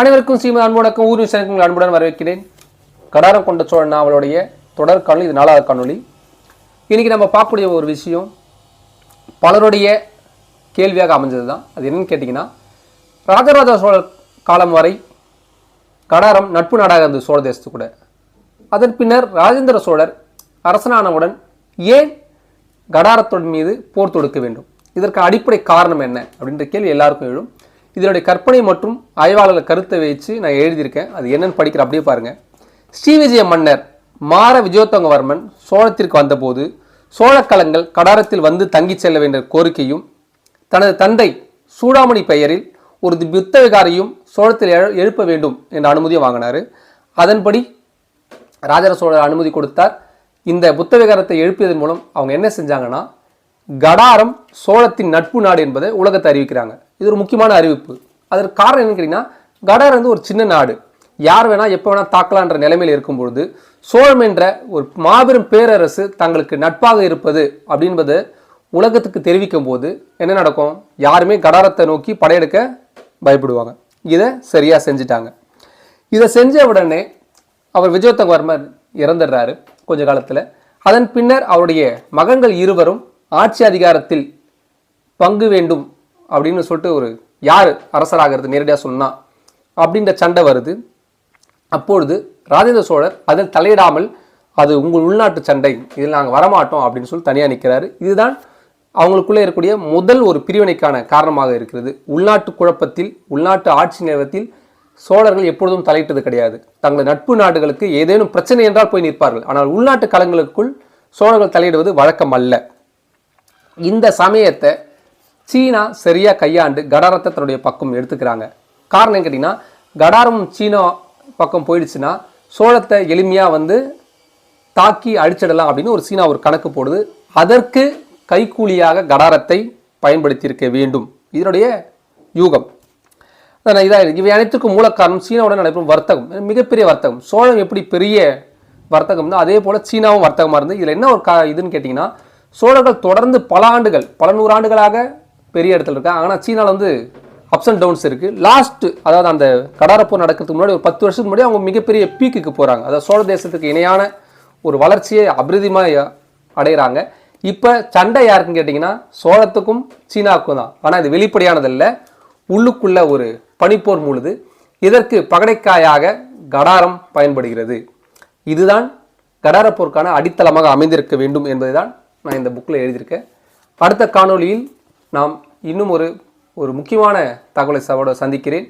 அனைவருக்கும் சீமா அன்புடக்கம் ஊர் விஷயங்கள் அன்புடன் வரவேற்கிறேன். கடாரம் கொண்ட சோழன் நாவலுடைய தொடர் காணொலி, இது 4வது காணொலி. இன்னைக்கு நம்ம பார்க்கக்கூடிய ஒரு விஷயம் பலருடைய கேள்வியாக அமைஞ்சது தான். அது என்னன்னு கேட்டிங்கன்னா, ராஜராஜ சோழர் காலம் வரை கடாரம் நட்பு நாடாக இருந்தது சோழ தேசத்து கூட. அதன் பின்னர் ராஜேந்திர சோழர் அரசனானவுடன் ஏன் கடாரத்தின் மீது போர் தொடுக்க வேண்டும், இதற்கு அடிப்படை காரணம் என்ன அப்படின்ற கேள்வி எல்லாருக்கும் எழும். இதனுடைய கற்பனை மற்றும் ஆய்வாளர்கள் கருத்தை வச்சு நான் எழுதியிருக்கேன். அது என்னன்னு படிக்கிற அப்படியே பாருங்க. ஸ்ரீவிஜய மன்னர் மார விஜயோத்தங்கவர்மன் சோழத்திற்கு வந்தபோது சோழக்கலங்கள் கடாரத்தில் வந்து தங்கி செல்ல வேண்டிய கோரிக்கையும், தனது தந்தை சூடாமணி பெயரில் ஒரு புத்த விகாரையும் சோழத்தில் எழுப்ப வேண்டும் என்ற அனுமதியும் வாங்கினார். அதன்படி ராஜராஜ சோழர் அனுமதி கொடுத்தார். இந்த புத்த விகாரத்தை எழுப்பியதன் மூலம் அவங்க என்ன செஞ்சாங்கன்னா, கடாரம் சோழத்தின் நட்பு நாடு என்பதை உலகத்தை அறிவிக்கிறாங்க. இது ஒரு முக்கியமான அறிவிப்பு. அதற்கு காரணம் என்னன்னு கேட்டீங்கன்னா, கடாரம் வந்து ஒரு சின்ன நாடு, யார் வேணா எப்போ வேணா தாக்கலான்ற நிலைமையில் இருக்கும்பொழுது சோழம் என்ற ஒரு மாபெரும் பேரரசு தங்களுக்கு நட்பாக இருப்பது அப்படின்பது உலகத்துக்கு தெரிவிக்கும் போது என்ன நடக்கும், யாருமே கடாரத்தை நோக்கி படையெடுக்க பயப்படுவாங்க. இதை சரியா செஞ்சுட்டாங்க. இதை செஞ்ச உடனே அவர் விஜயோத்தங்கவர்மர் இறந்துடுறாரு கொஞ்ச காலத்துல. அதன் பின்னர் அவருடைய மகன்கள் இருவரும் ஆட்சி அதிகாரத்தில் பங்கு வேண்டும் அப்படின்னு சொல்லிட்டு ஒரு யார் அரசராகிறது நேரடியாக சொன்னா அப்படின்ற சண்டை வருது. அப்பொழுது ராஜேந்திர சோழர் அதில் தலையிடாமல், அது உங்கள் உள்நாட்டு சண்டை, இதில் நாங்கள் வரமாட்டோம் அப்படின்னு சொல்லி தனியாக நிற்கிறாரு. இதுதான் அவங்களுக்குள்ளே இருக்கக்கூடிய முதல் ஒரு பிரிவினைக்கான காரணமாக இருக்கிறது. உள்நாட்டு குழப்பத்தில், உள்நாட்டு ஆட்சி நேரத்தில் சோழர்கள் எப்பொழுதும் தலையிட்டது கிடையாது. தங்கள் நட்பு நாடுகளுக்கு ஏதேனும் பிரச்சனை என்றால் போய் நிற்பார்கள். ஆனால் உள்நாட்டு களங்களுக்குள் சோழர்கள் தலையிடுவது வழக்கம் அல்ல. இந்த சமயத்தை சீனா சரியா கையாண்டு கடாரத்தை தன்னுடைய பக்கம் எடுத்துக்கிறாங்க. காரணம் கேட்டீங்கன்னா, கடாரம் சீனா பக்கம் போயிடுச்சுன்னா சோழத்தை எளிமையா வந்து தாக்கி அழிச்சிடலாம் அப்படின்னு ஒரு சீனா ஒரு கணக்கு போடுது. அதற்கு கைக்கூலியாக கடாரத்தை பயன்படுத்தி இருக்க வேண்டும், இதனுடைய யூகம். இவை அனைத்துக்கும் மூல காரணம் சீனாவுடன் நடைபெறும் வர்த்தகம், மிகப்பெரிய வர்த்தகம். சோழம் எப்படி பெரிய வர்த்தகம் தான், அதே போல சீனாவும் வர்த்தகமா இருந்து. இதுல என்ன ஒரு இதுன்னு கேட்டீங்கன்னா, சோழர்கள் தொடர்ந்து பல ஆண்டுகள், பல நூறாண்டுகளாக பெரிய இடத்துல இருக்காங்க. ஆனால் சீனாவில் வந்து அப்ஸ் அண்ட் டவுன்ஸ் இருக்கு. லாஸ்ட், அதாவது அந்த கடாரப்போர் நடக்கிறதுக்கு முன்னாடி ஒரு 10 வருஷத்துக்கு முன்னாடி அவங்க மிகப்பெரிய பீக்குக்கு போறாங்க. அதாவது சோழ தேசத்துக்கு இணையான ஒரு வளர்ச்சியை அபிவிருத்தியமாக அடைகிறாங்க. இப்போ சண்டை யாருக்குன்னு கேட்டிங்கன்னா, சோழத்துக்கும் சீனாவுக்கும் தான். ஆனால் இது வெளிப்படையானதல்ல, உள்ளுக்குள்ள ஒரு பனிப்போர் மூழுது. இதற்கு பகடைக்காயாக கடாரம் பயன்படுகிறது. இதுதான் கடாரப்போருக்கான அடித்தளமாக அமைந்திருக்க வேண்டும் என்பதை தான் நான் இந்த புக்கில் எழுதியிருக்கேன். அடுத்த காணொலியில் நாம் இன்னும் ஒரு முக்கியமான தகவலை சந்திக்கிறேன்.